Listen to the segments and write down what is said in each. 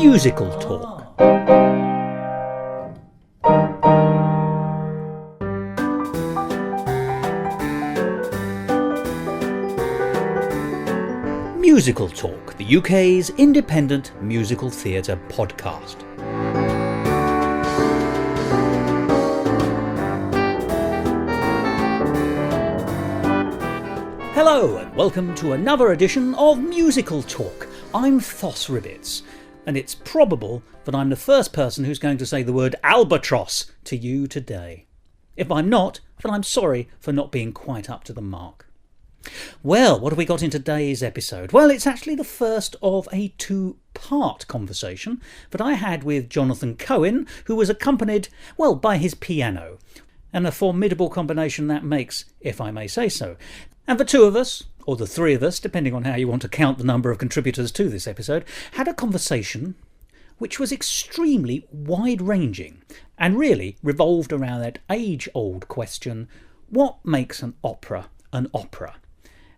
Musical Talk. Musical Talk, the UK's independent musical theatre podcast. Hello and welcome to another edition of Musical Talk. I'm Thos and it's probable that I'm the first person who's going to say the word albatross to you today. If I'm not, then I'm sorry for not being quite up to the mark. Well, what have we got in today's episode? Well, it's actually the first of a two-part conversation that I had with Jonathan Cohen, who was accompanied, well, by his piano. And a formidable combination that makes, if I may say so. And the two of us, or the three of us, depending on how you want to count the number of contributors to this episode, had a conversation which was extremely wide-ranging and really revolved around that age-old question, what makes an opera an opera?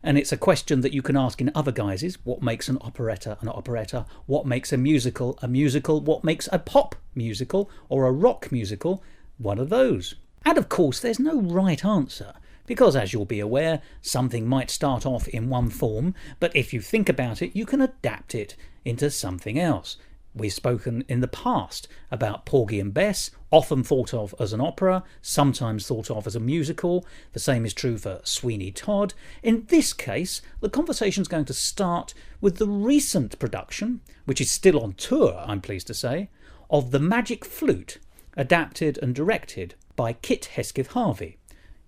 And it's a question that you can ask in other guises. What makes an operetta an operetta? What makes a musical a musical? What makes a pop musical or a rock musical one of those? And of course, there's no right answer. Because, as you'll be aware, something might start off in one form, but if you think about it, you can adapt it into something else. We've spoken in the past about Porgy and Bess, often thought of as an opera, sometimes thought of as a musical. The same is true for Sweeney Todd. In this case, the conversation's going to start with the recent production, which is still on tour, I'm pleased to say, of The Magic Flute, adapted and directed by Kit Hesketh-Harvey.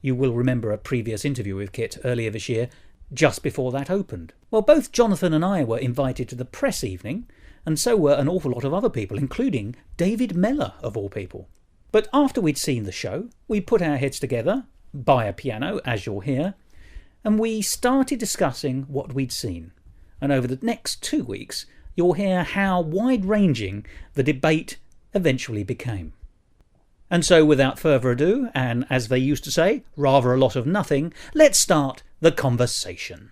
You will remember a previous interview with Kit earlier this year, just before that opened. Well, both Jonathan and I were invited to the press evening, and so were an awful lot of other people, including David Mellor, of all people. But after we'd seen the show, we put our heads together, by a piano, as you'll hear, and we started discussing what we'd seen. And over the next 2 weeks, you'll hear how wide-ranging the debate eventually became. And so, without further ado, and as they used to say, rather a lot of nothing, let's start the conversation.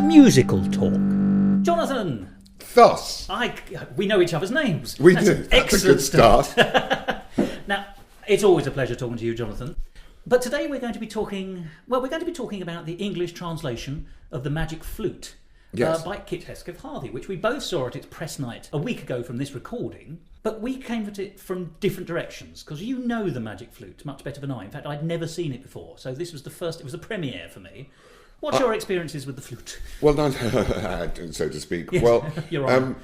Musical Talk. Jonathan! Thus. We know each other's names. We do. That's a good start. Now, it's always a pleasure talking to you, Jonathan. But today we're going to be talking about the English translation of The Magic Flute by Kit Hesketh-Harvey, which we both saw at its press night a week ago from this recording. But we came at it from different directions, because you know The Magic Flute much better than I. In fact, I'd never seen it before, so this was it was a premiere for me. What's your experiences with the flute? Well, no, so to speak. Yes, well, you're right.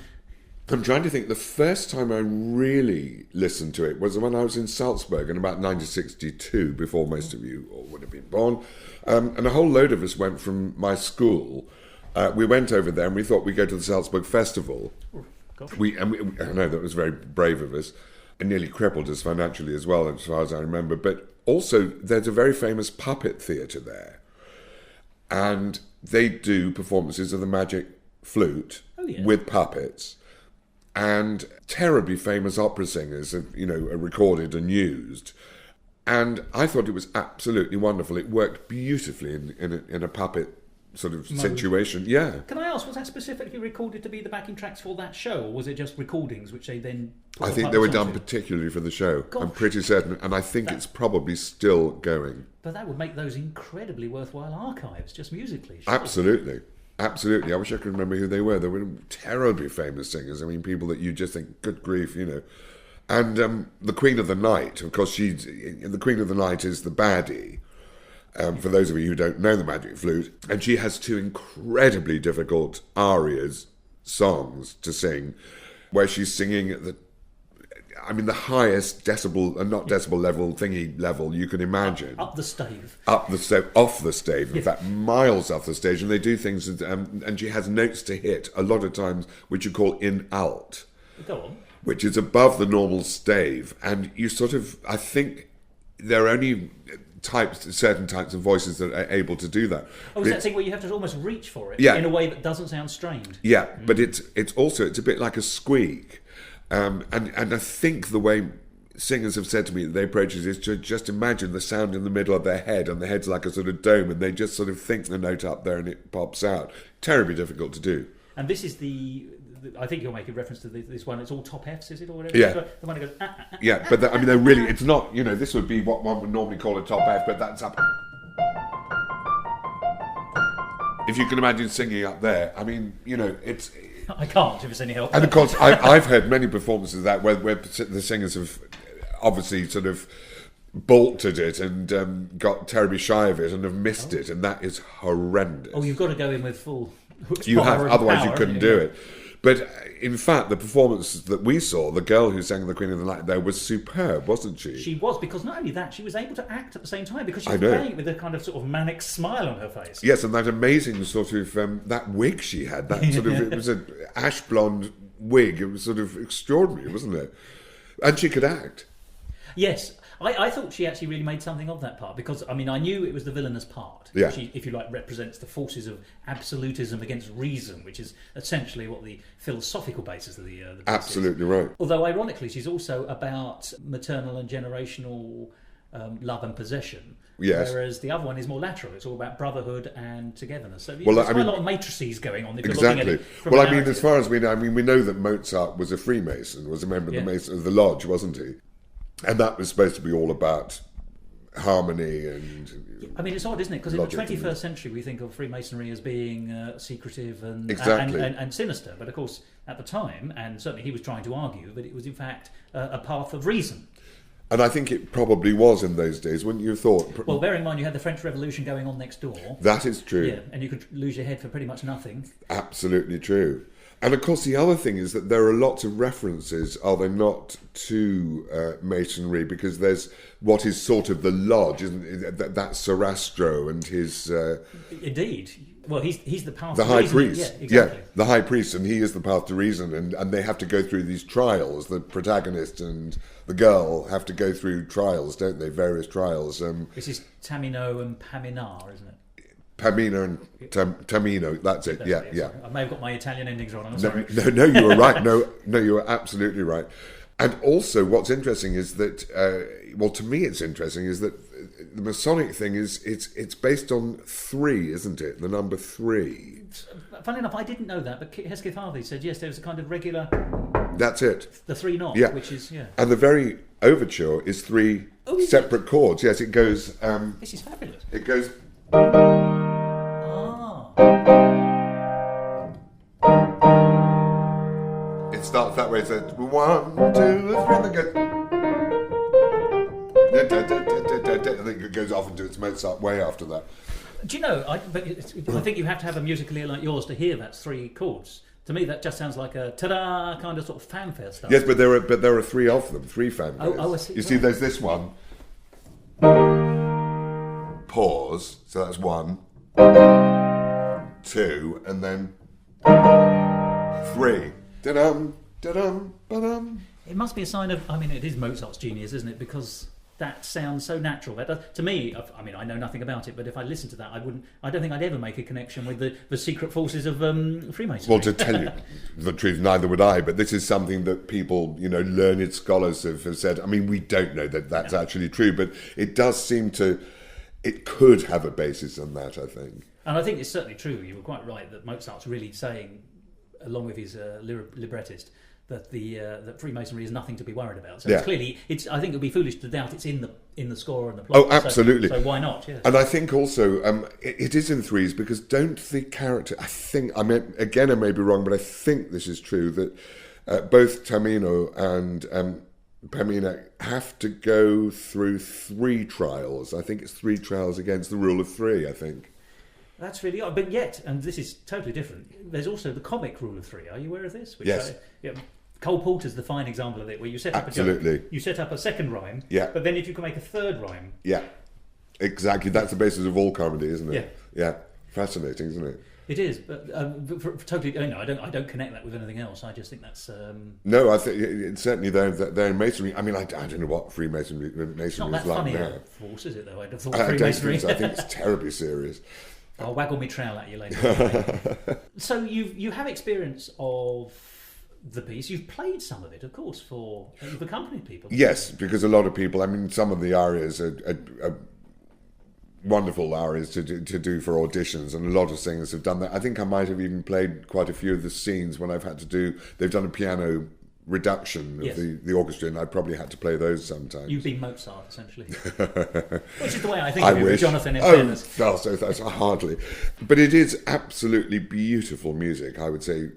I'm trying to think. The first time I really listened to it was when I was in Salzburg in about 1962, before most of you would have been born. And a whole load of us went from my school. We went over there and we thought we'd go to the Salzburg Festival. Oh, I know that was very brave of us. It nearly crippled us financially as well, as far as I remember. But also, there's a very famous puppet theatre there. And they do performances of the Magic Flute with puppets. And terribly famous opera singers are recorded and used. And I thought it was absolutely wonderful. It worked beautifully in a puppet sort of situation. Yeah. Can I ask, was that specifically recorded to be the backing tracks for that show, or was it just recordings which they then... I think they were done particularly for the show. Gosh. I'm pretty certain, and I think it's probably still going. But that would make those incredibly worthwhile archives, just musically. Surely. Absolutely. I wish I could remember who they were. They were terribly famous singers. I mean, people that you just think, good grief, And the Queen of the Night, of course, the Queen of the Night is the baddie. For those of you who don't know the Magic Flute, and she has two incredibly difficult songs to sing, where she's singing at the highest decibel, and not decibel level you can imagine. Up the stave. Off the stave, in fact, miles off the stage, and they do things, and she has notes to hit, a lot of times, which you call in alt. Go on. Which is above the normal stave, and you I think there are only certain types of voices that are able to do that. Oh, is that thing where you have to almost reach for it in a way that doesn't sound strained? Yeah, but it's also a bit like a squeak. And I think the way singers have said to me that they approach it is to just imagine the sound in the middle of their head, and the head's like a sort of dome, and they just sort of think the note up there and it pops out. Terribly difficult to do. And this is I think you're making reference to this one. It's all top Fs, is it, or whatever? Yeah. The one that goes. Yeah, but they're really. It's not. This would be what one would normally call a top F, but that's up. If you can imagine singing up there, it's. I can't. If it's any help. And of course, I've heard many performances of that where the singers have obviously sort of balked at it and got terribly shy of it and have missed it, and that is horrendous. Oh, you've got to go in with full. You have, otherwise power, you couldn't do it. But in fact, the performance that we saw, the girl who sang The Queen of the Night there was superb, wasn't she? She was, because not only that, she was able to act at the same time, because she was playing it with a kind of sort of manic smile on her face. Yes, and that amazing sort of, that wig she had, that sort of, it was an ash blonde wig, it was sort of extraordinary, wasn't it? And she could act. Yes. I thought she actually really made something of that part, because, I knew it was the villainous part. Yeah. She, if you like, represents the forces of absolutism against reason, which is essentially what the philosophical basis of the piece Absolutely is. right. Although, ironically, she's also about maternal and generational love and possession. Yes. Whereas the other one is more lateral. It's all about brotherhood and togetherness. So well, there's quite a lot of matrices going on. If you're looking at it from well, a narrative. as far as we know, we know that Mozart was a Freemason, was a member of the lodge, wasn't he? And that was supposed to be all about harmony and... it's odd, isn't it? Because in the 21st century we think of Freemasonry as being secretive and sinister. But of course, at the time, and certainly he was trying to argue, that it was in fact a path of reason. And I think it probably was in those days, wouldn't you have thought? Well, bearing in mind you had the French Revolution going on next door. That is true. Yeah, and you could lose your head for pretty much nothing. Absolutely true. And of course, the other thing is that there are lots of references, are there not, to Masonry, because there's what is sort of the lodge, isn't it? That's Sarastro and his... Indeed. Well, he's the path the to high reason. priest. Yeah, exactly. Yeah, the high priest, and he is the path to reason, and they have to go through these trials. The protagonist and the girl have to go through trials, don't they? Various trials. This is Tamino and Paminar, isn't it? Pamina and Tamino, that's it. Yeah. I may have got my Italian endings wrong. I'm sorry. No, you were right. No, you were absolutely right. And also, what's interesting is that, to me, it's interesting is that the Masonic thing is it's based on 3, isn't it? The number 3. Funny enough, I didn't know that, but Hesketh Harvey said yes, there was a kind of regular. That's it. The 3/0, yeah. Which is And the very overture is 3 separate chords. Yes, it goes. This is fabulous. It goes. It starts that way. It's 1, 2, 3, and then goes. I think it goes off into its Mozart way after that. Do you know? I think you have to have a musical ear like yours to hear that's 3 chords. To me, that just sounds like a ta-da kind of sort of fanfare stuff. Yes, but there are 3 of them, 3 fanfares. Oh, I see. You see, there's this one. Pause. So that's 1, 2, and then 3. Da-dum, da-dum, ba-dum. It must be a sign of. It is Mozart's genius, isn't it? Because that sounds so natural. To me, I know nothing about it, but if I listened to that, I don't think I'd ever make a connection with the secret forces of Freemasonry. Well, to tell you the truth, neither would I. But this is something that people, learned scholars have said. We don't know that that's actually true, but it does seem to. It could have a basis on that, I think. And I think it's certainly true. You were quite right that Mozart's really saying, along with his librettist, that that Freemasonry is nothing to be worried about. So clearly, I think it would be foolish to doubt it's in the score and the plot. Oh, absolutely. So why not? Yeah. And I think also it is in 3s because don't the character? I think I may be wrong, but I think this is true that both Tamino and Pamina have to go through 3 trials. I think it's 3 trials against the rule of 3. I think. That's really odd. But yet, and this is totally different, there's also the comic rule of 3. Are you aware of this? Yes. Cole Porter's the fine example of it, where you set up you set up a second rhyme, but then if you can make a third rhyme. Yeah, exactly. That's the basis of all comedy, isn't it? Yeah. Yeah. Fascinating, isn't it? It is, but for totally. I don't connect that with anything else. I just think that's. No, I think it's certainly they're in Masonry. I don't know what Freemasonry is like now. It's not that funny a force, is it? Though I'd have thought I Freemasonry. don't think so. I think it's terribly serious. I'll waggle my trowel at you later. So you have experience of the piece. You've played some of it, of course, you've accompanied people. Yes, because a lot of people, I mean, some of the arias are wonderful arias to do for auditions, and a lot of singers have done that. I think I might have even played quite a few of the scenes when I've had to do, they've done a piano reduction of the orchestra, and I probably had to play those sometimes. You've been Mozart, essentially. Which is the way I think of you, Jonathan, in fairness. So that's hardly. But it is absolutely beautiful music, I would say.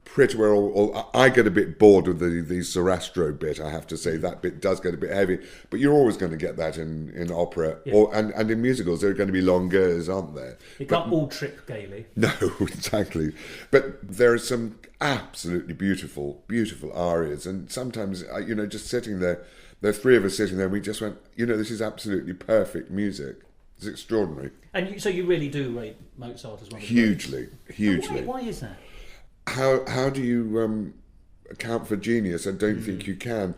Pretty well. I get a bit bored with the Sarastro bit, I have to say. That bit does get a bit heavy, but you're always going to get that in opera, and in musicals. There are going to be longueurs, aren't there? It can't all trip gaily. No, exactly. But there are some absolutely beautiful arias, and sometimes, just sitting there, there are three of us sitting there, and we just went, this is absolutely perfect music. It's extraordinary. And so you really do rate Mozart as one of the hugely. Why is that? How do you account for genius? I don't think you can.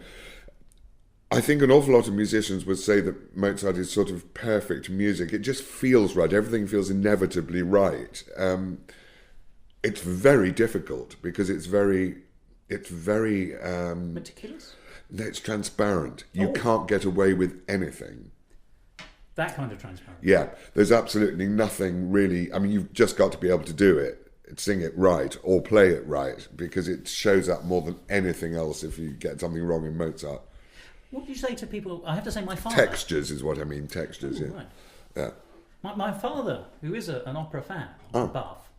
I think an awful lot of musicians would say that Mozart is sort of perfect music. It just feels right. Everything feels inevitably right. It's very difficult because it's very meticulous. It's transparent. You can't get away with anything. That kind of transparency. Yeah, there's absolutely nothing really. I mean, you've just got to be able to do it. Sing it right or play it right, because it shows up more than anything else if you get something wrong in Mozart. What do you say to people? I have to say my father... Textures is what I mean, textures. Ooh, yeah. Right. Yeah. My father, who is an opera fan, a buff,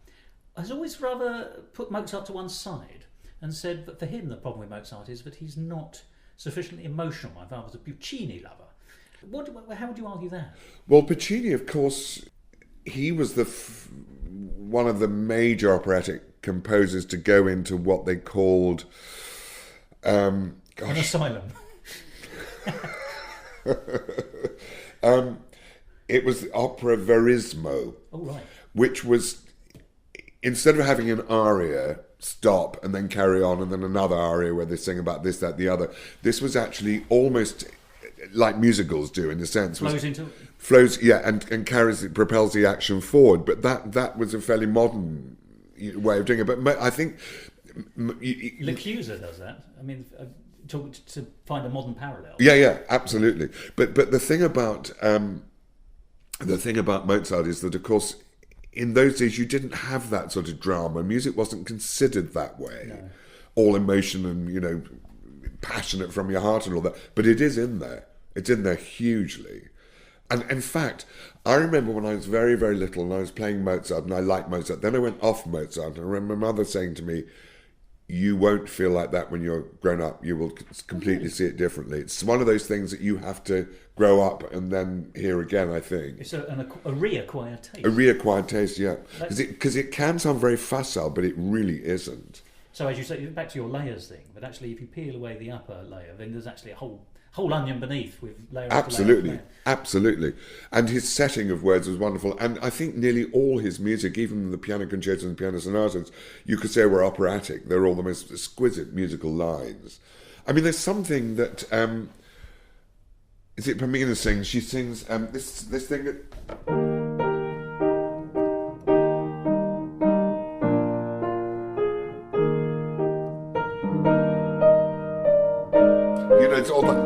has always rather put Mozart to one side and said that for him the problem with Mozart is that he's not sufficiently emotional. My father was a Puccini lover. How would you argue that? Well, Puccini, of course, he was one of the major operatic composers to go into what they called an asylum. It was opera verismo, right. which was, instead of having an aria stop and then carry on and then another aria where they sing about this, that, the other, this was actually almost like musicals do, in the sense flows, and propels the action forward. But that was a fairly modern way of doing it. But I think L'Accusa does that. I mean, to find a modern parallel. Yeah, absolutely. But the thing about Mozart is that, of course, in those days you didn't have that sort of drama. Music wasn't considered that way. No. All emotion and passionate from your heart and all that. But it is in there. It's in there hugely. And in fact, I remember when I was very, very little and I was playing Mozart and I liked Mozart. Then I went off Mozart, and I remember my mother saying to me, "You won't feel like that when you're grown up. You will completely see it differently." It's one of those things that you have to grow up and then hear again, I think. It's a reacquired taste. A reacquired taste, yeah. Because it can sound very facile, but it really isn't. So as you say, back to your layers thing, but actually if you peel away the upper layer, then there's actually a whole onion beneath with layer absolutely after layer. Absolutely. And his setting of words was wonderful, and I think nearly all his music, even the piano concertos and piano sonatas, you could say were operatic. They're all the most exquisite musical lines. I mean, there's something that is it Pamina sings? She sings this thing that it's all that,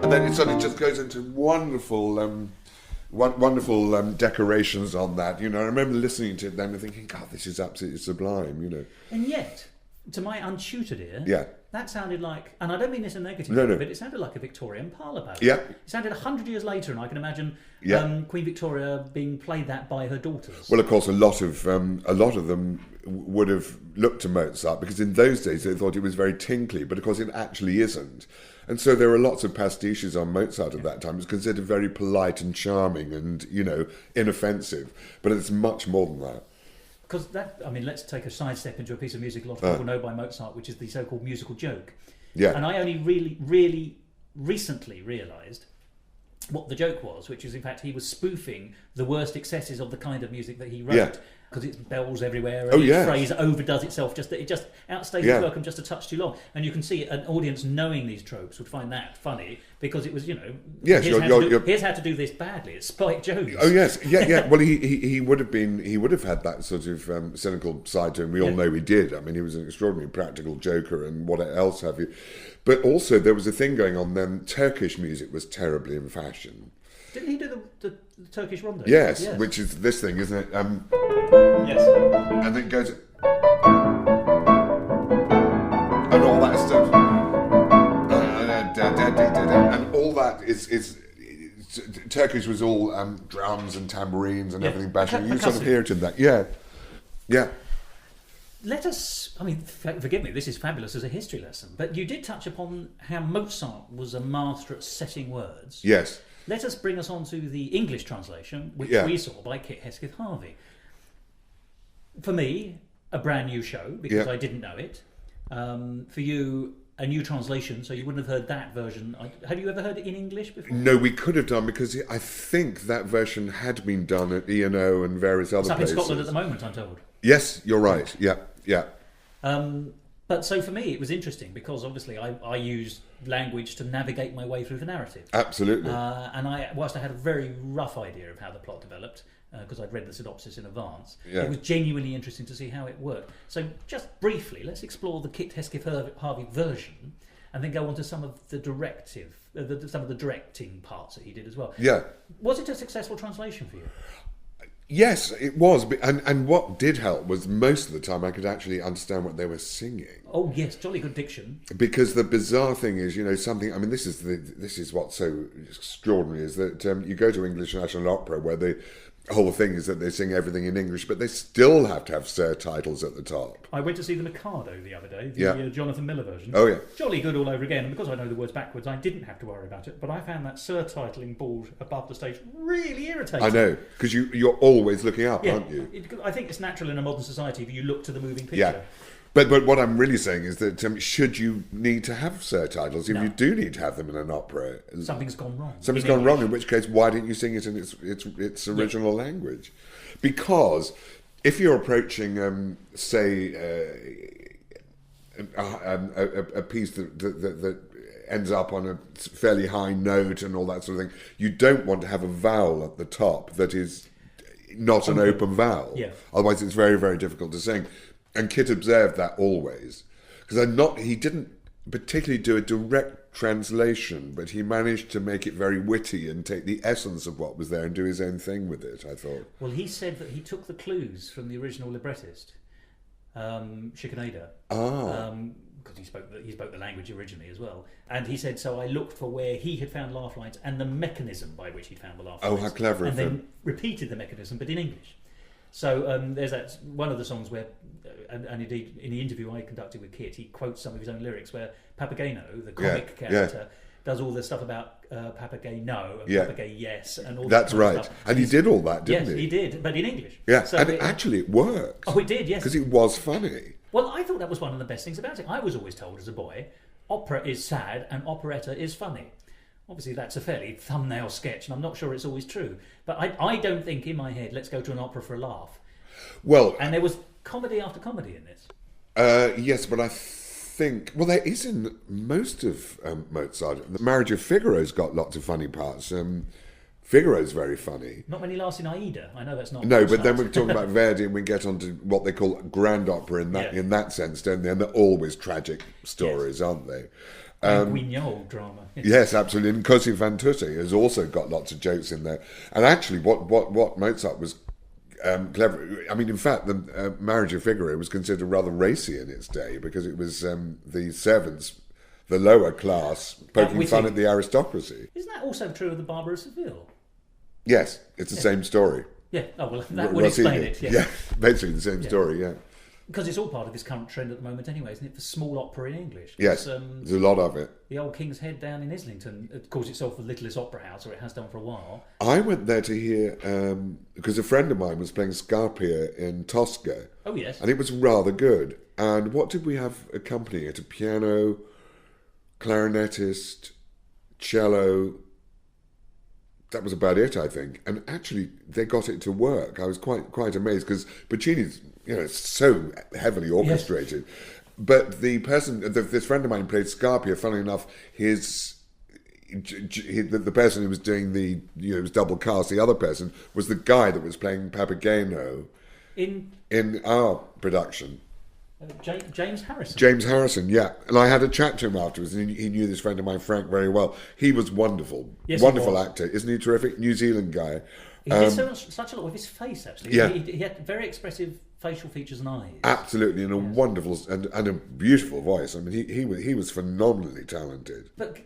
and then it sort of just goes into wonderful decorations on that. I remember listening to it then and thinking, God, this is absolutely sublime. And yet, to my untutored ear, that sounded like, and I don't mean this in a negative way, but it sounded like a Victorian parlour ballad. Yeah. It sounded 100 years later, and I can imagine Queen Victoria being played that by her daughters. Well, of course, a lot of them would have looked to Mozart, because in those days they thought it was very tinkly, but of course it actually isn't. And so there were lots of pastiches on Mozart at that time. It was considered very polite and charming and, inoffensive, but it's much more than that. Because let's take a sidestep into a piece of music a lot of people know by Mozart, which is the so-called musical joke. Yeah. And I only really, really recently realised what the joke was, which is in fact he was spoofing the worst excesses of the kind of music that he wrote. Yeah. Because it's bells everywhere, and each phrase overdoes itself. It just outstays its work and just a touch too long. And you can see an audience knowing these tropes would find that funny because it was, Yes, here's how to do this badly. It's Spike Jones. Oh yes, yeah. Well, he would have had that sort of cynical side to him. We all know he did. I mean, he was an extraordinary practical joker and what else have you. But also there was a thing going on then. Turkish music was terribly in fashion. Didn't he do the Turkish rondo? Yes, which is this thing, isn't it? Yes. And then it goes... And all that stuff. And all that is Turkish was all drums and tambourines and everything bashing. You sort of hear it in that. Yeah. Let us, forgive me, this is fabulous as a history lesson, but you did touch upon how Mozart was a master at setting words. Yes. Let us bring us on to the English translation, which we saw by Kit Hesketh-Harvey. For me, a brand new show, because I didn't know it. For you, a new translation, so you wouldn't have heard that version. Have you ever heard it in English before? No, we could have done, because I think that version had been done at E&O and various other places. It's up in Scotland at the moment, I'm told. Yes, you're right. Yeah. But so for me, it was interesting because obviously I used language to navigate my way through the narrative. Absolutely. And whilst I had a very rough idea of how the plot developed, because I'd read the synopsis in advance, yeah. It was genuinely interesting to see how it worked. So just briefly, let's explore the Kit Hesketh-Harvey version, and then go on to some of the some of the directing parts that he did as well. Yeah. Was it a successful translation for you? Yes, it was, and what did help was most of the time I could actually understand what they were singing. Oh yes, jolly good diction. Because the bizarre thing is, something. I mean, this is what's so extraordinary is that you go to English National Opera where the whole thing is that they sing everything in English, but they still have to have surtitles at the top. I went to see the Mikado the other day, the Jonathan Miller version. Oh yeah, jolly good all over again. And because I know the words backwards, I didn't have to worry about it. But I found that surtitling board above the stage really irritating. I know, because you're always looking up, aren't you? I think it's natural in a modern society if you look to the moving picture. Yeah. But what I'm really saying is that should you need to have surtitles, if you do need to have them in an opera, something's gone wrong. Something's gone wrong. In which case, why didn't you sing it in its original language? Because if you're approaching, say, a piece that ends up on a fairly high note and all that sort of thing, you don't want to have a vowel at the top that is not an open vowel. Yeah. Otherwise, it's very, very difficult to sing. And Kit observed that always, because he didn't particularly do a direct translation, but he managed to make it very witty and take the essence of what was there and do his own thing with it, I thought. Well, he said that he took the clues from the original librettist, Schikaneder. Because he spoke the language originally as well. And he said, so I looked for where he had found laugh lines and the mechanism by which he'd found the laugh lines. Oh, how clever of him. And then repeated the mechanism, but in English. So there's that one of the songs where, and indeed in the interview I conducted with Kit, he quotes some of his own lyrics where Papageno, the comic character, does all the stuff about Papageno and Papagay yes and all that. That's right. Stuff. And he did all that, didn't he? Yes, he did, but in English. Yeah, so and actually it worked. Oh, it did, yes. Because it was funny. Well, I thought that was one of the best things about it. I was always told as a boy, opera is sad and operetta is funny. Obviously, that's a fairly thumbnail sketch, and I'm not sure it's always true. But I don't think in my head, let's go to an opera for a laugh. Well, and there was comedy after comedy in this. Yes, but I think... Well, there is in most of Mozart. The Marriage of Figaro's got lots of funny parts. Figaro's very funny. Not many laughs in Aida. I know that's not... No, but then we're talking about Verdi and we get on to what they call grand opera in that sense, don't they? And they're always tragic stories, aren't they? Guignol drama. Yes, absolutely. And Così fan tutte has also got lots of jokes in there. And actually, what Mozart was clever. I mean, in fact, the Marriage of Figaro was considered rather racy in its day because it was the servants, the lower class, poking fun at the aristocracy. Isn't that also true of the Barber of Seville? Yes, it's the same story. Yeah. Oh well, that would explain it. Yeah, basically the same story. Yeah. Because it's all part of this current trend at the moment anyway, isn't it, for small opera in English? Yes, there's a lot of it. The old King's Head down in Islington calls itself the littlest opera house, or it has done for a while. I went there to hear, because a friend of mine was playing Scarpia in Tosca. Oh, yes. And it was rather good. And what did we have accompanying it? A piano, clarinetist, cello, that was about it, I think. And actually, they got it to work. I was quite amazed because Puccini's, so heavily orchestrated. Yes. But the person, this friend of mine played Scarpia. Funnily enough, the person who was doing it was double cast. The other person was the guy that was playing Papageno in our production. James Harrison. James Harrison, yeah. And I had a chat to him afterwards, and he knew this friend of mine, Frank, very well. He was wonderful. Yes, wonderful actor. Isn't he terrific? New Zealand guy. He did such a lot with his face, actually. Yeah. He had very expressive facial features and eyes. Absolutely, and a wonderful and a beautiful voice. I mean, he was phenomenally talented. But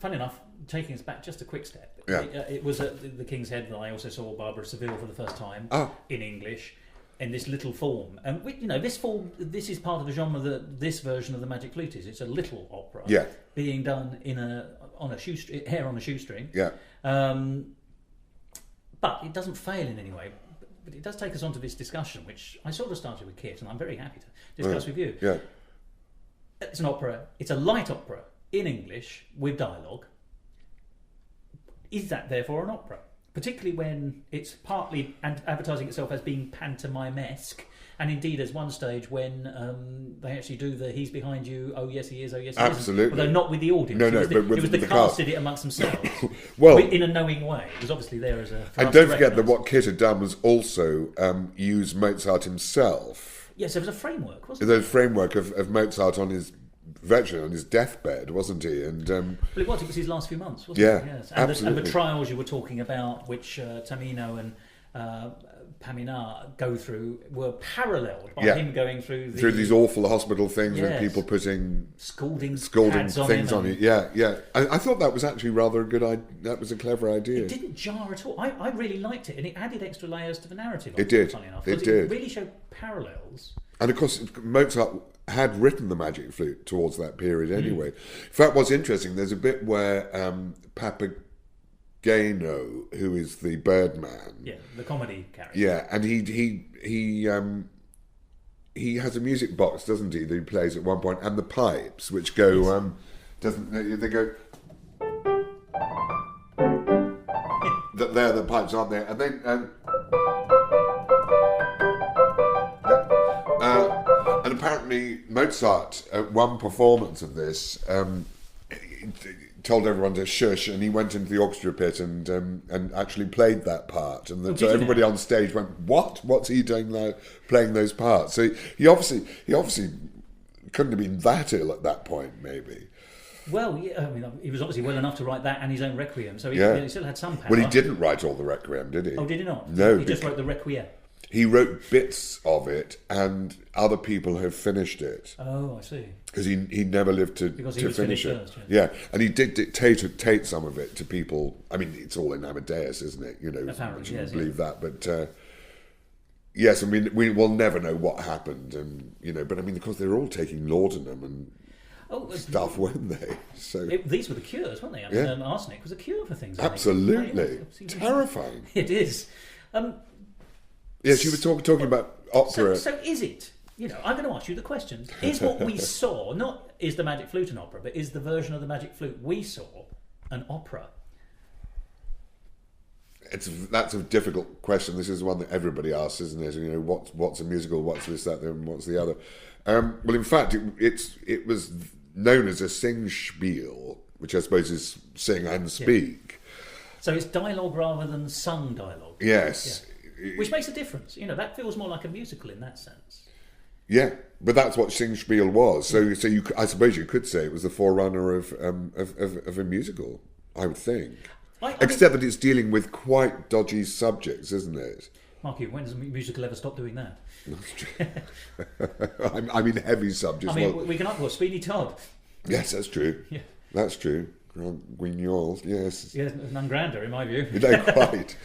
funny enough, taking us back just a quick step, it was at the King's Head that I also saw Barbara Seville for the first time in English. In this little form, and this is part of the genre that this version of the Magic Flute is. It's a little opera, being done on a shoestring. Yeah. But it doesn't fail in any way. But it does take us on to this discussion, which I sort of started with Kit, and I'm very happy to discuss with you. Yeah. It's an opera. It's a light opera in English with dialogue. Is that therefore an opera? Particularly when it's partly advertising itself as being pantomime-esque, and indeed there's one stage when they actually do the "he's behind you, oh yes he is, oh yes he is," absolutely, although not with the audience. No, it was the cast did it amongst themselves. Well, in a knowing way. It was obviously there as a. And don't forget that what Kit had done was also use Mozart himself. Yes, there was a framework, wasn't there? The framework of Mozart virtually on his deathbed, wasn't he? And well, it was his last few months, wasn't it? Yes. And absolutely. And the trials you were talking about, which Tamino and Paminar go through, were paralleled by him going through these awful hospital things with people putting scalding things on it. Yeah. I thought that was actually rather a good idea. That was a clever idea. It didn't jar at all. I really liked it, and it added extra layers to the narrative. It did. Funny enough, it did. It really showed parallels. And of course, Mozart had written the Magic Flute towards that period anyway. In fact, what's interesting, there's a bit where Papageno, who is the Birdman, the comedy character, and he has a music box, doesn't he, that he plays at one point, and the pipes, which go they go. The pipes aren't there, and then. And apparently Mozart, at one performance of this, told everyone to shush, and he went into the orchestra pit and actually played that part. And so everybody on stage went, "What? What's he doing now, playing those parts?" So he obviously couldn't have been that ill at that point, maybe. Well, I mean, he was obviously well enough to write that and his own Requiem, so he still had some power. Well, he didn't write all the Requiem, did he? Oh, did he not? No. He just wrote the Requiem. He wrote bits of it, and other people have finished it. Oh, I see. Because he never lived to finish it. First, and he did dictate some of it to people. I mean, it's all in Amadeus, isn't it? Apparently, you believe that. But yes, I mean, we will never know what happened, and But I mean, of course, they were all taking laudanum and stuff, weren't they? So these were the cures, weren't they? I mean, arsenic was a cure for things. Absolutely, terrifying. It is. Yes, you were talking about opera. So is it? I'm going to ask you the questions. Is what we saw, not is the Magic Flute an opera, but is the version of the Magic Flute we saw an opera? That's a difficult question. This is one that everybody asks, isn't it? What's a musical? What's this, that, and what's the other? Well, in fact, it was known as a sing-spiel, which I suppose is sing and speak. So it's dialogue rather than sung dialogue. Yes. Yeah. Which makes a difference. That feels more like a musical in that sense. Yeah, but that's what Singspiel was. So I suppose you could say it was the forerunner of a musical, I would think. Except that it's dealing with quite dodgy subjects, isn't it? Marky, when does a musical ever stop doing that? I mean, heavy subjects. I mean, we can upload Sweeney Todd. Yes, that's true. Yeah. That's true. Guignols, yes. Yes, none grander, in my view. No, quite.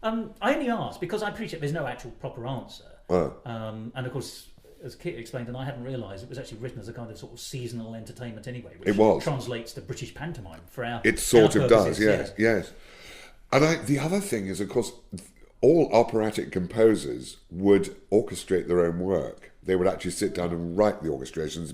I only ask because I appreciate there's no actual proper answer. And of course, as Kit explained, and I hadn't realised, it was actually written as a kind of sort of seasonal entertainment anyway, which translates to British pantomime for our. It sort of does, yes. And the other thing is, of course, all operatic composers would orchestrate their own work. They would actually sit down and write the orchestrations.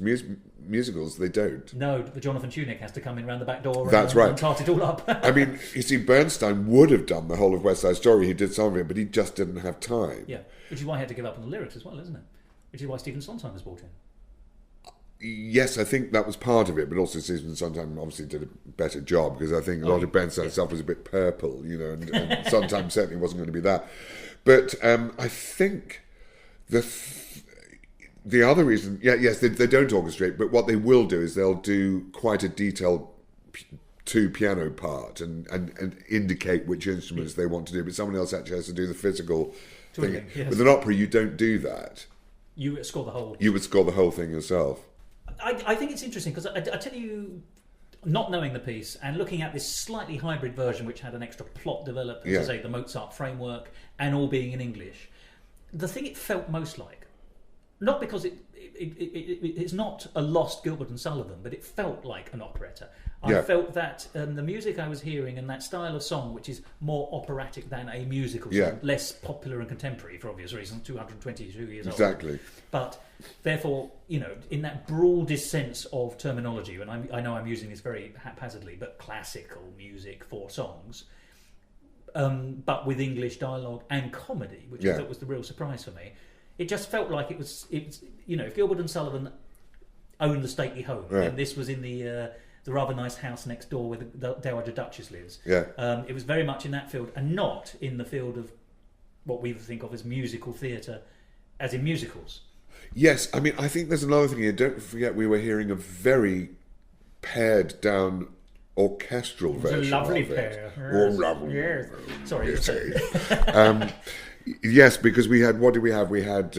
Musicals, they don't. No, the Jonathan Tunick has to come in around the back door and tart it all up. I mean, you see, Bernstein would have done the whole of West Side Story. He did some of it, but he just didn't have time. Yeah, which is why he had to give up on the lyrics as well, isn't it? Which is why Stephen Sondheim was brought in. Yes, I think that was part of it, but also Stephen Sondheim obviously did a better job, because I think a lot of Bernstein's stuff was a bit purple, and Sondheim certainly wasn't going to be that. But I think the other reason, yes, they don't orchestrate, but what they will do is they'll do quite a detailed two-piano part and indicate which instruments they want to do, but someone else actually has to do the physical thing. Yes. With an opera, you don't do that. You would score the whole... You would score the whole thing yourself. I think it's interesting, because I tell you, not knowing the piece and looking at this slightly hybrid version which had an extra plot developed, as I say, the Mozart framework, and all being in English, the thing it felt most like, not because it's not a lost Gilbert and Sullivan, but it felt like an operetta. I felt that the music I was hearing and that style of song, which is more operatic than a musical song, less popular and contemporary for obvious reasons, 222 years old. Exactly. But therefore, in that broadest sense of terminology, and I know I'm using this very haphazardly, but classical music for songs, but with English dialogue and comedy, which I thought was the real surprise for me. It just felt like it was if Gilbert and Sullivan owned the stately home, then this was in the rather nice house next door where the Dowager Duchess lives. Yeah. It was very much in that field, and not in the field of what we think of as musical theatre, as in musicals. Yes, I mean, I think there's another thing here. Don't forget, we were hearing a very pared down orchestral version. It's a lovely of it. pair. Oh, lovely. Yes. Sorry. Yes, because we had, what did we have? We had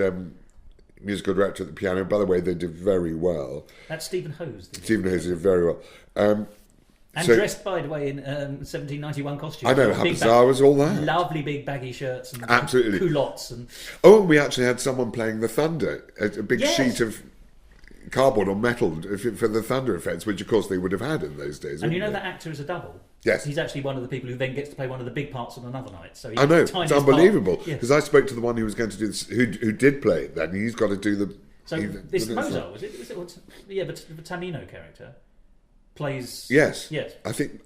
musical director at the piano. By the way, they did very well. That's Stephen Hose. Stephen Hose did very well. And dressed, by the way, in 1791 costumes. I know, how bizarre was all that? Lovely big baggy shirts and absolutely culottes. And... Oh, and we actually had someone playing the thunder, a big sheet of cardboard or metal for the thunder effects, which of course they would have had in those days. And that actor is a double. Yes. He's actually one of the people who then gets to play one of the big parts on another night. So I know, it's unbelievable. Because I spoke to the one who was going to do this, who did play it then, and he's got to do the... So this Mozart, was it? But the Tamino character plays... Yes. Yes. I think...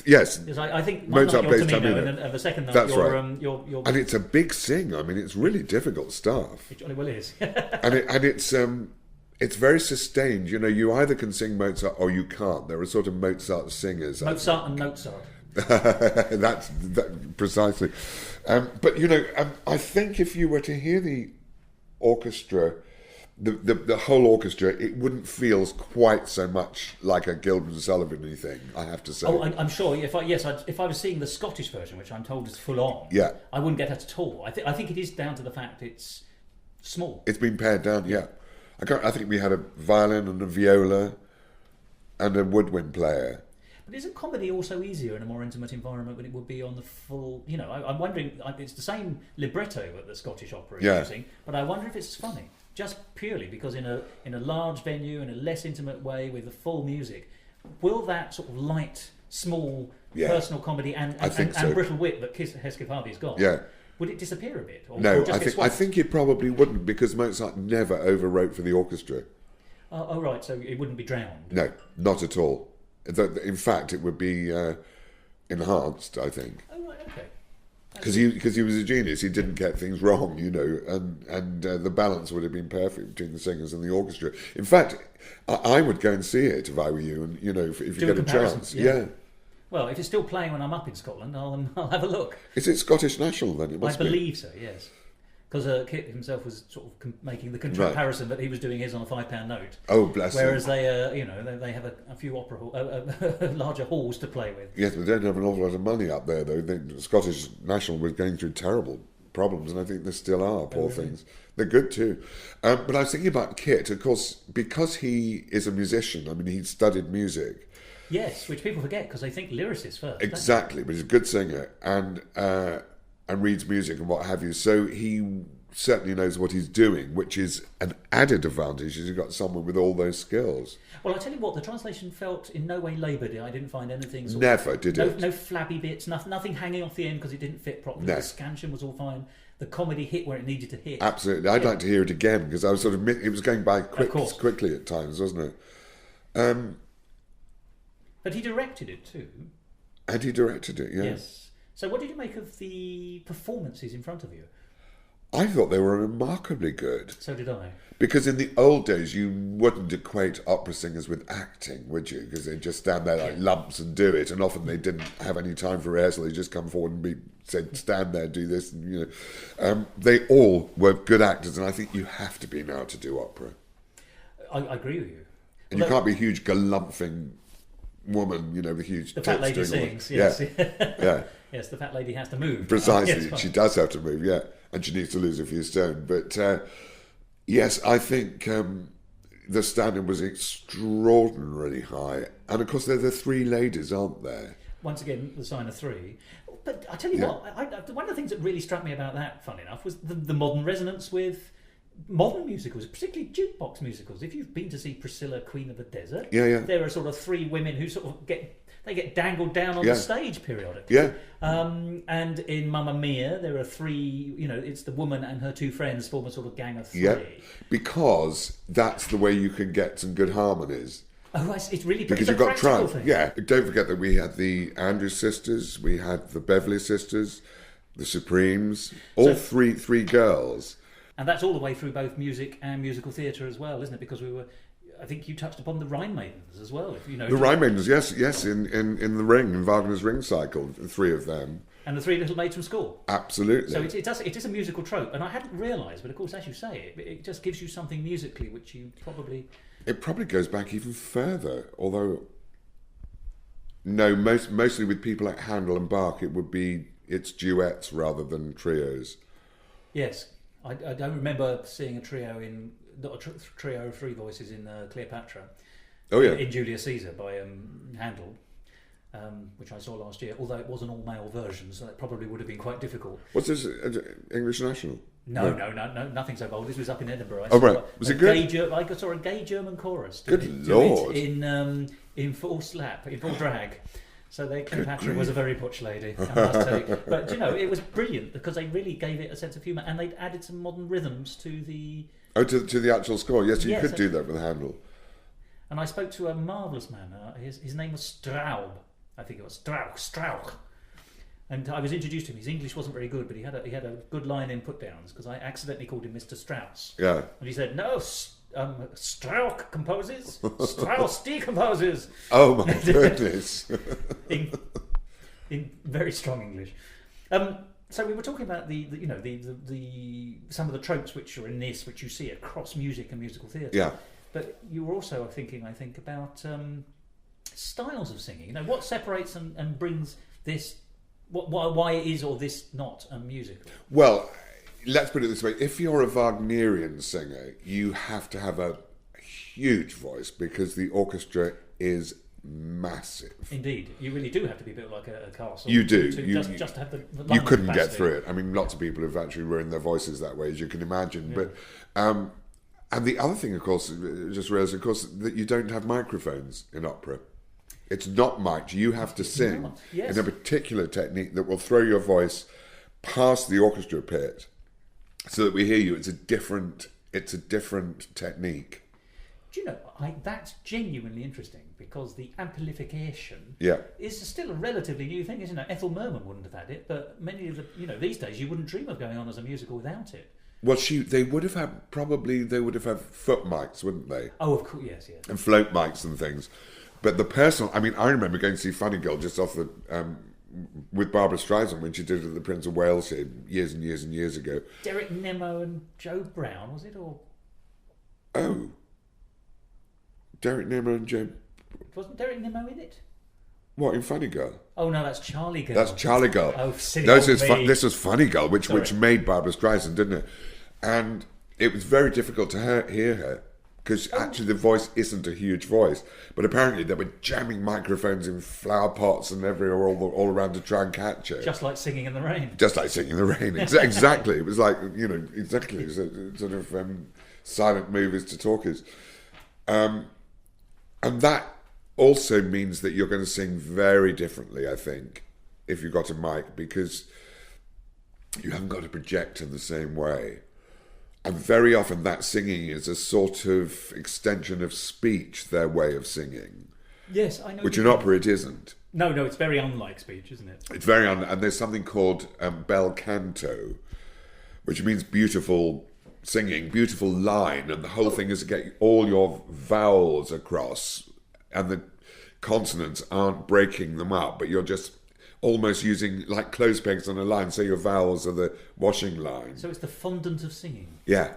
Yes. I think Mozart plays Tamino, and the second night That's you're... right. You're... And it's a big sing. I mean, it's really difficult stuff. It jolly well is. It's very sustained. You either can sing Mozart or you can't. There are sort of Mozart singers. Mozart and Mozart. That's precisely. But I think if you were to hear the orchestra, the whole orchestra, it wouldn't feel quite so much like a Gilbert and Sullivan-y thing, I have to say. Oh, I'm sure. If I was seeing the Scottish version, which I'm told is full on, I wouldn't get that at all. I think it is down to the fact it's small. It's been pared down, yeah. I think we had a violin and a viola and a woodwind player. But isn't comedy also easier in a more intimate environment than it would be on the full... I'm wondering... It's the same libretto that the Scottish opera is using, but I wonder if it's funny. Just purely because in a large venue, in a less intimate way, with the full music, will that sort of light, small, personal comedy and brittle wit that Hesketh Harvey's got... Yeah. Would it disappear a bit? No, I think it probably wouldn't, because Mozart never overwrote for the orchestra. Oh, right, so it wouldn't be drowned? No, not at all. In fact, it would be enhanced, I think. Oh, right, okay. Because he was a genius. He didn't get things wrong, and the balance would have been perfect between the singers and the orchestra. In fact, I would go and see it if I were you, and if you get a chance. Yeah. Well, if it's still playing when I'm up in Scotland, I'll have a look. Is it Scottish National then? It must be. I believe so, yes. Because Kit himself was sort of making the comparison that he was doing his on a £5 note. Oh, bless him. Whereas they have a few larger halls to play with. Yes, but they don't have an awful lot of money up there, though. The Scottish National was going through terrible problems, and I think they still are, poor things. They're good too. But I was thinking about Kit, of course, because he is a musician. I mean, he'd studied music. Yes, which people forget because they think lyricist first. Exactly, but he's a good singer and reads music and what have you. So he certainly knows what he's doing, which is an added advantage, is you've got someone with all those skills. Well, I tell you what, the translation felt in no way laboured. I didn't find anything. Never did it. No flabby bits, nothing hanging off the end because it didn't fit properly. No. The scansion was all fine. The comedy hit where it needed to hit. Absolutely. I'd like to hear it again because I was sort of it was going by quickly at times, wasn't it? But he directed it too. And he directed it, yeah. Yes. So what did you make of the performances in front of you? I thought they were remarkably good. So did I. Because in the old days, you wouldn't equate opera singers with acting, would you? Because they'd just stand there like lumps and do it. And often they didn't have any time for rehearsal. They'd just come forward and said, stand there, do this. And, they all were good actors. And I think you have to be now to do opera. I agree with you. And you can't be a huge galumphing woman, with huge the fat lady sings, yes. Yeah. Yes, the fat lady has to move. Precisely. Yes, she does have to move, yeah. And she needs to lose a few stone. But yes, I think the standard was extraordinarily high. And of course, there are the three ladies, aren't there? Once again, the sign of three. But I tell you what, one of the things that really struck me about that, funny enough, was the modern resonance with modern musicals, particularly jukebox musicals. If you've been to see Priscilla, Queen of the Desert, there are sort of three women who sort of get dangled down on the stage periodically. Yeah. And in Mamma Mia, there are three, it's the woman and her two friends form a sort of gang of three. Yeah, because that's the way you can get some good harmonies. Oh, it's really because you've got trial. Yeah, don't forget that we had the Andrews sisters, we had the Beverly sisters, the Supremes, all three girls. And that's all the way through both music and musical theatre as well, isn't it? Because I think you touched upon the Rhine Maidens as well. If you know the Rhine Maidens, yes, in the Ring, in Wagner's Ring cycle, the three of them. And the three little maids from school. Absolutely. So it is a musical trope, and I hadn't realised, but of course, as you say, it just gives you something musically which you probably... It probably goes back even further, although... No, mostly with people like Handel and Bach, it's duets rather than trios. Yes. I don't remember seeing a trio not a trio of three voices in Cleopatra. Oh yeah, in Julius Caesar by Handel, which I saw last year. Although it was an all-male version, so that probably would have been quite difficult. What's this? English National? No, nothing so bold. This was up in Edinburgh. Right, was it good? I saw a gay German chorus. Good Lord! In full slap, in full drag. So Cleopatra was a very butch lady, I must tell you. But, it was brilliant because they really gave it a sense of humour and they'd added some modern rhythms to the... Oh, to the actual score. Yes, you could do that with Handel. And I spoke to a marvellous man. His name was Straub. I think it was Strauch. And I was introduced to him. His English wasn't very good, but he had a good line in put-downs because I accidentally called him Mr. Strauss. Yeah. And he said, no, Strauch composes, Strauss decomposes. Oh my goodness! in very strong English. So we were talking about the some of the tropes which are in this, which you see across music and musical theatre. Yeah. But you were also thinking, I think, about styles of singing. What separates and brings this. Why it is or this not a musical? Well, let's put it this way. If you're a Wagnerian singer, you have to have a huge voice because the orchestra is massive. Indeed. You really do have to be built like a castle. You do. Just to have the lung you couldn't capacity. get through it. I mean, lots of people have actually ruined their voices that way, as you can imagine. Yeah. But and the other thing, of course, just realised, of course, that you don't have microphones in opera. It's not mic'd. You have to sing in a particular technique that will throw your voice past the orchestra pit so that we hear you. It's a different technique. Do you know, that's genuinely interesting because the amplification is still a relatively new thing, isn't it? Ethel Merman wouldn't have had it, but many of the, these days you wouldn't dream of going on as a musical without it. Well, they would have had foot mics, wouldn't they? Oh, of course, yes. And float mics and things. But the personal, I remember going to see Funny Girl just off the, with Barbara Streisand when she did it at the Prince of Wales here years and years and years ago. Derek Nemo and Joe Brown, was it? Or oh, Derek Nemo and Joe. Wasn't Derek Nemo in it? What, in Funny Girl? Oh no, that's Charlie Girl. That's Charlie Girl. Oh, silly this was Funny Girl, which made Barbara Streisand, didn't it? And it was very difficult to hear her because actually the voice isn't a huge voice. But apparently they were jamming microphones in flower pots and everywhere, all around to try and catch it. Just like singing in the rain. Just like singing in the rain, exactly. It was like, exactly, sort of silent movies to talkies. And that also means that you're going to sing very differently, I think, if you've got a mic, because you haven't got to project in the same way. And very often that singing is a sort of extension of speech, their way of singing. Yes, I know. Which in opera it isn't. No, it's very unlike speech, isn't it? It's very and there's something called bel canto, which means beautiful singing, beautiful line, and the whole thing is to get all your vowels across, and the consonants aren't breaking them up, but you're just almost using like clothes pegs on a line, so your vowels are the washing line. So it's the fondant of singing. Yeah,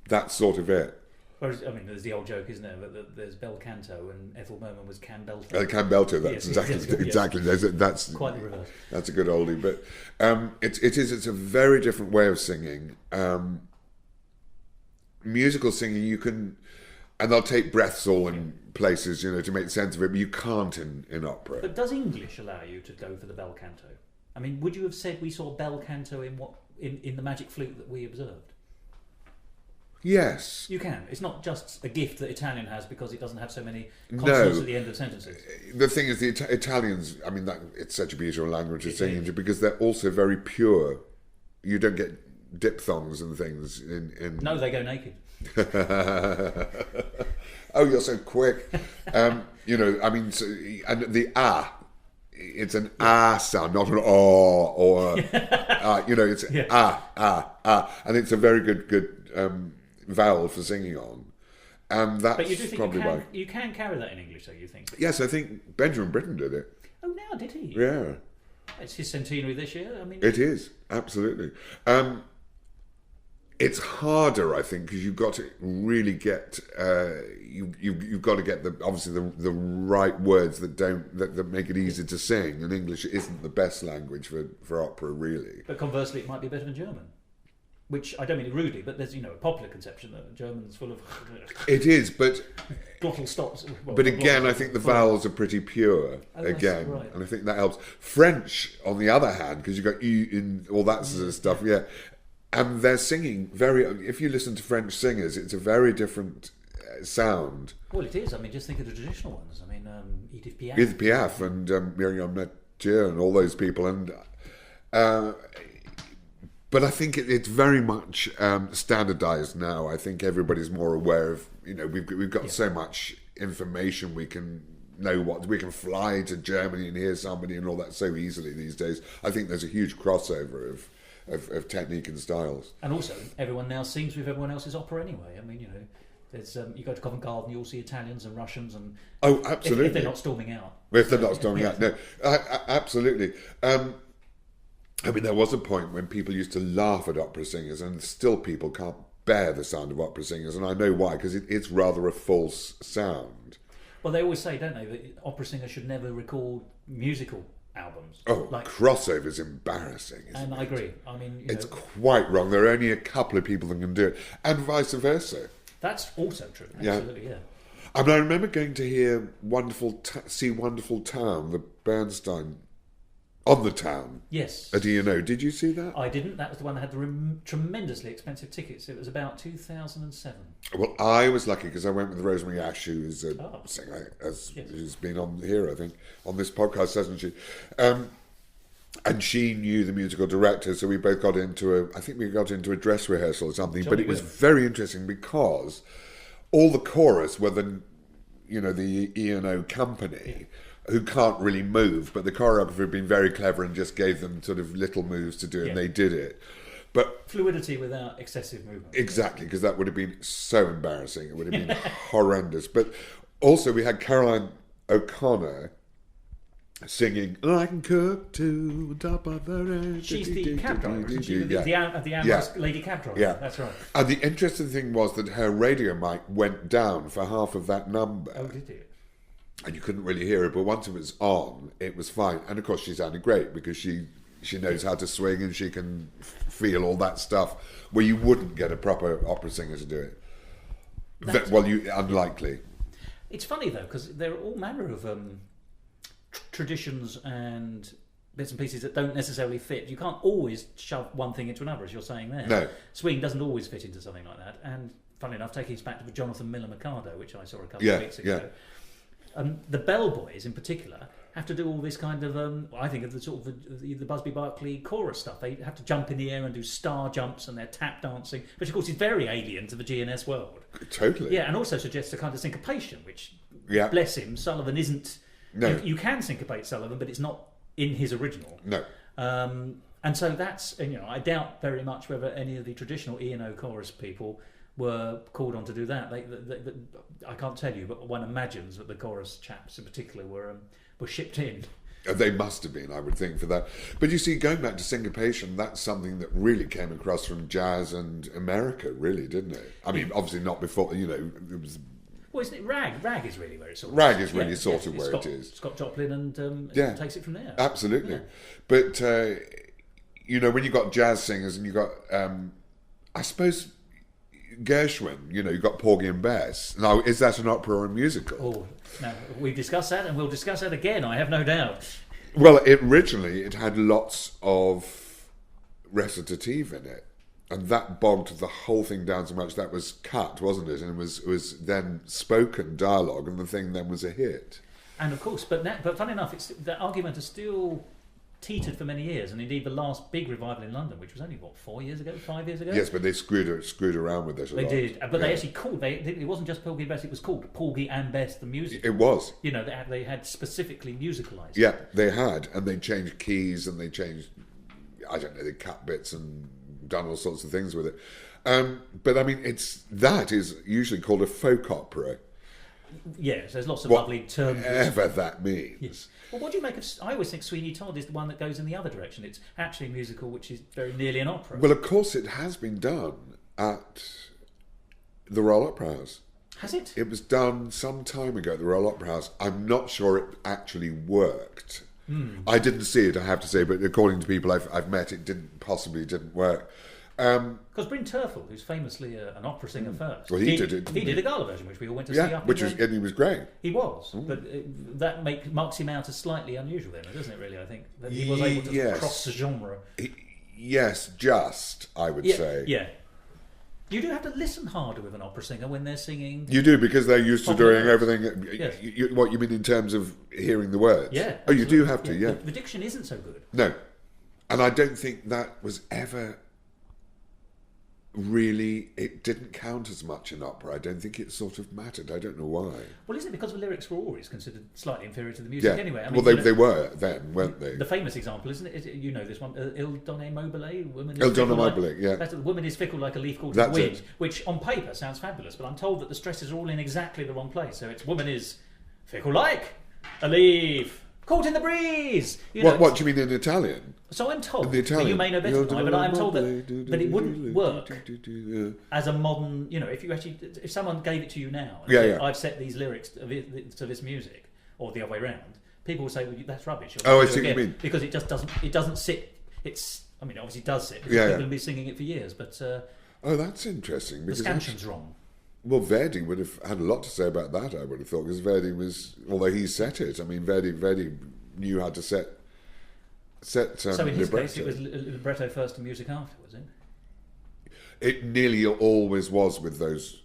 that's sort of it. Whereas, I mean, there's the old joke, isn't there, that there's bel canto and Ethel Merman was can belter. Can belter, that's yes, exactly. That's quite the reverse. That's a good oldie, but it's a very different way of singing. Musical singing, you can, and they'll take breaths all in places, to make sense of it, but you can't in opera. But does English allow you to go for the bel canto? I mean, would you have said we saw bel canto in the Magic Flute that we observed? Yes. You can. It's not just a gift that Italian has because it doesn't have so many consonants at the end of sentences. The thing is, the Italians, I mean, it's such a beautiful language to sing into because they're also very pure. You don't get diphthongs and things in... No, they go naked. Oh, you're so quick. I mean, and the ah, it's an ah sound, not an oh, or it's ah, and it's a very good vowel for singing on, and that's but you do think probably why you can carry that in English, though. You think? Yes, I think Benjamin Britten did it. Oh, now did he? Yeah, it's his centenary this year. I mean, it is absolutely. It's harder, I think, because you've got to really get you've got to get the right words that make it easy to sing. And English isn't the best language for opera, really. But conversely, it might be better than German. Which I don't mean it rudely, but there's a popular conception that German's full of. It is, but glottal stops. Well, but again, I think the vowels are pretty pure again, right. and I think that helps. French, on the other hand, because you've got you in all that sort of stuff, yeah. And they're singing if you listen to French singers, it's a very different sound. Well, it is. I mean, just think of the traditional ones. I mean, Edith Piaf. Edith Piaf and Myriam Mathieu and all those people. And but I think it's very much standardised now. I think everybody's more aware of, we've got so much information, we can know we can fly to Germany and hear somebody and all that so easily these days. I think there's a huge crossover of technique and styles. And also, everyone now sings with everyone else's opera anyway. I mean, there's you go to Covent Garden, you'll see Italians and Russians, and absolutely, if they're not storming out. If they're not storming out, no, absolutely. I mean, there was a point when people used to laugh at opera singers, and still people can't bear the sound of opera singers, and I know why, because it's rather a false sound. Well, they always say, don't they, that opera singers should never record musical albums. Crossover is embarrassing, and I agree. I mean, it's quite wrong. There are only a couple of people that can do it, and vice versa. That's also true. Absolutely, yeah. I mean, I remember going to hear Wonderful Town, the Bernstein on the Town. Yes. At E&O. Did you see that? I didn't. That was the one that had the tremendously expensive tickets. It was about 2007. Well, I was lucky because I went with Rosemary Ash, who's a singer, who's been on here, I think, on this podcast, hasn't she? And she knew the musical director, so we both got into a dress rehearsal or something. But it was very interesting because all the chorus were the E&O company. Who can't really move, but the choreographer had been very clever and just gave them sort of little moves to do, and they did it. But fluidity without excessive movement. Exactly, because that would have been so embarrassing. It would have been horrendous. But also we had Caroline O'Connor singing "I Can Cook to the Top of the Range." She's the cab driver, isn't she? The Amherst lady cab driver. Yeah, that's right. And the interesting thing was that her radio mic went down for half of that number. Oh, did it? And you couldn't really hear it, but once it was on, it was fine. And of course, she sounded great because she knows how to swing and she can feel all that stuff where you wouldn't get a proper opera singer to do it. Unlikely. It's funny though, because there are all manner of traditions and bits and pieces that don't necessarily fit. You can't always shove one thing into another, as you're saying there. No. Swing doesn't always fit into something like that. And funnily enough, taking us back to Jonathan Miller Mikado, which I saw a couple of weeks ago. The bellboys, in particular, have to do all this kind of, I think of the sort of the Busby Berkeley chorus stuff. They have to jump in the air and do star jumps and they're tap dancing, which of course is very alien to the GNS world. Totally. Yeah, and also suggests a kind of syncopation, which, bless him, Sullivan isn't... No. You can syncopate Sullivan, but it's not in his original. No. And so that's, I doubt very much whether any of the traditional E&O chorus people were called on to do that. I can't tell you, but one imagines that the chorus chaps in particular were shipped in. They must have been, I would think, for that. But you see, going back to syncopation, that's something that really came across from jazz and America, really, didn't it? I mean, obviously not before, it was... Well, isn't it rag? Rag is really where it's sort of... Rag is really sort of where it is. Scott Joplin and takes it from there. Absolutely. Yeah. But, when you've got jazz singers and you've got, I suppose... Gershwin, you've got Porgy and Bess. Now, is that an opera or a musical? Oh, no, we've discussed that and we'll discuss that again, I have no doubt. Well, originally it had lots of recitative in it, and that bogged the whole thing down so much that was cut, wasn't it? And it was then spoken dialogue, and the thing then was a hit. And of course, but funny enough, that argument is still teetered for many years, and indeed the last big revival in London, which was only 5 years ago. Yes, but they screwed around with it a lot. They did, but they actually called it wasn't just Porgy and Bess; it was called Porgy and Bess the musical. It was. They had specifically musicalised. Yeah, they had, and they changed keys and they changed. I don't know, they cut bits and done all sorts of things with it. But I mean, that is usually called a folk opera. Yes, there's lots of lovely terms. Whatever that means. Yes. Well, what do you make of... I always think Sweeney Todd is the one that goes in the other direction. It's actually a musical which is very nearly an opera. Well, of course it has been done at the Royal Opera House. Has it? It was done some time ago at the Royal Opera House. I'm not sure it actually worked. I didn't see it, I have to say, but according to people I've met, it didn't work. Because Bryn Terfel, who's famously an opera singer first, well, he did it. He did a gala version, which we all went to see up. And he was great. He was, but that marks him out as slightly unusual, then, doesn't it? Really, I think that he was able to cross the genre. I would say. Yeah. You do have to listen harder with an opera singer when they're singing. You do, because they're used to doing everything. Yes. What you mean in terms of hearing the words? Yeah. Oh, you do have to. Yeah. The diction isn't so good. No, and I don't think that was ever. Really, it didn't count as much in opera. I don't think it sort of mattered. I don't know why. Well, isn't it because the lyrics were always considered slightly inferior to the music anyway? I mean, they were then, weren't they? The famous example, isn't it? You know this one, Il Donne Mobile? Il Donne Mobile, yeah. The woman is fickle like a leaf caught in the wind, which on paper sounds fabulous, but I'm told that the stresses are all in exactly the wrong place. So it's woman is fickle like a leaf caught in the breeze. What do you mean in Italian? So I'm told, the Italian, you may know better than I, but I'm told that it wouldn't work as a modern, if someone gave it to you now, and said, I've set these lyrics to this music, or the other way around, people will say, well, that's rubbish. I see what you mean. Because it doesn't sit, obviously it does sit, because people have been singing it for years, but... that's interesting. The scansion's wrong. Well, Verdi would have had a lot to say about that, I would have thought, because Verdi was, although he set it, I mean, Verdi knew how to set so in his case, it was libretto first and music after, was it? It nearly always was with those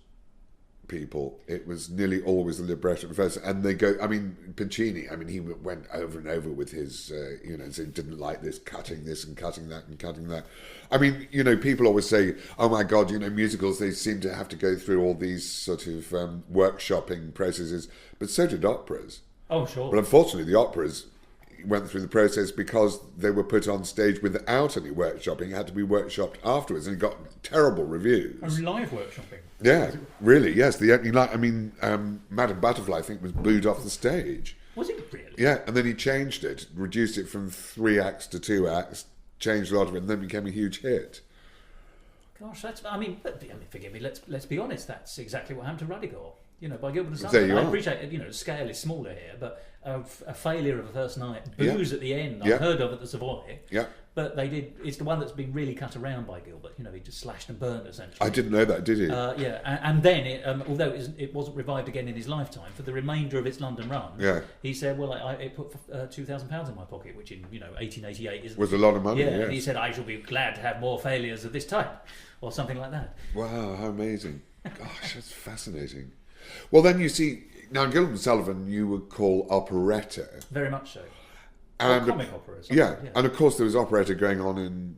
people. It was nearly always the libretto first, and they go. I mean, Puccini. I mean, he went over and over with his, so he didn't like this and cutting that and cutting that. I mean, people always say, "Oh my God, musicals. They seem to have to go through all these sort of workshopping processes," but so did operas. Oh, sure. But unfortunately, the operas went through the process because they were put on stage without any workshopping. It had to be workshopped afterwards, and it got terrible reviews. And live workshopping. Yeah, really, yes. The opening line, Madame Butterfly, I think, was booed off the stage. Was it really? Yeah, and then he changed it, reduced it from 3 acts to 2 acts, changed a lot of it, and then became a huge hit. Gosh, forgive me, let's be honest, that's exactly what happened to Ruddigore. By Gilbert and There you Sullivan. I are. appreciate the scale is smaller here, but a failure of a first night, booze at the end, Yeah. I've heard of at the Savoy. Yeah. But they did. It's the one that's been really cut around by Gilbert. You know, he just slashed and burnt essentially. I didn't know that, did he? Yeah, and then although it wasn't revived again in his lifetime, for the remainder of its London run, he said, "Well, it put £2,000 in my pocket, which in 1888 was a lot of money." Yeah, yes. And he said, "I shall be glad to have more failures of this type," or something like that. Wow, how amazing! Gosh, that's fascinating. Well, then you see, now Gilbert and Sullivan, you would call operetta. Very much so. And comic opera. Yeah, and of course there was operetta going on in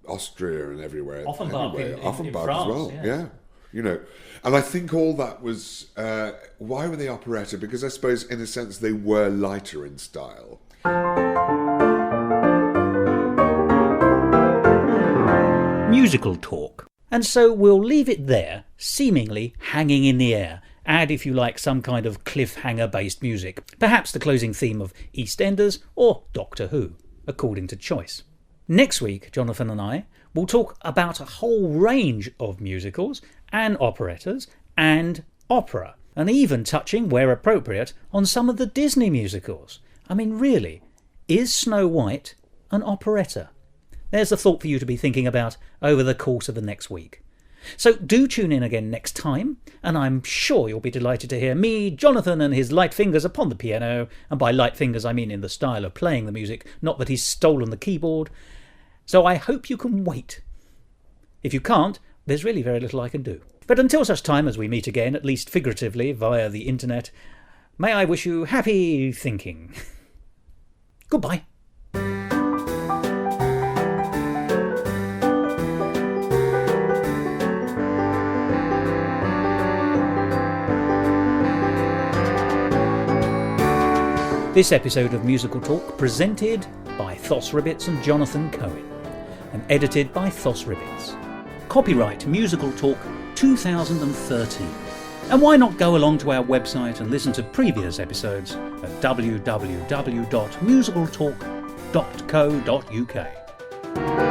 Austria and everywhere. Offenbach in Offenbach France, as well. Yeah, you know, and I think all that was why were they operetta? Because I suppose in a sense they were lighter in style. Musical talk. And so we'll leave it there, seemingly hanging in the air. Add, if you like, some kind of cliffhanger-based music. Perhaps the closing theme of EastEnders or Doctor Who, according to choice. Next week, Jonathan and I will talk about a whole range of musicals and operettas and opera, and even touching, where appropriate, on some of the Disney musicals. I mean, really, is Snow White an operetta? There's a thought for you to be thinking about over the course of the next week. So do tune in again next time, and I'm sure you'll be delighted to hear me, Jonathan, and his light fingers upon the piano, and by light fingers I mean in the style of playing the music, not that he's stolen the keyboard. So I hope you can wait. If you can't, there's really very little I can do. But until such time as we meet again, at least figuratively via the internet, may I wish you happy thinking. Goodbye. This episode of Musical Talk presented by Thos and Jonathan Cohen and edited by Thos. Copyright Musical Talk 2013. And why not go along to our website and listen to previous episodes at www.musicaltalk.co.uk.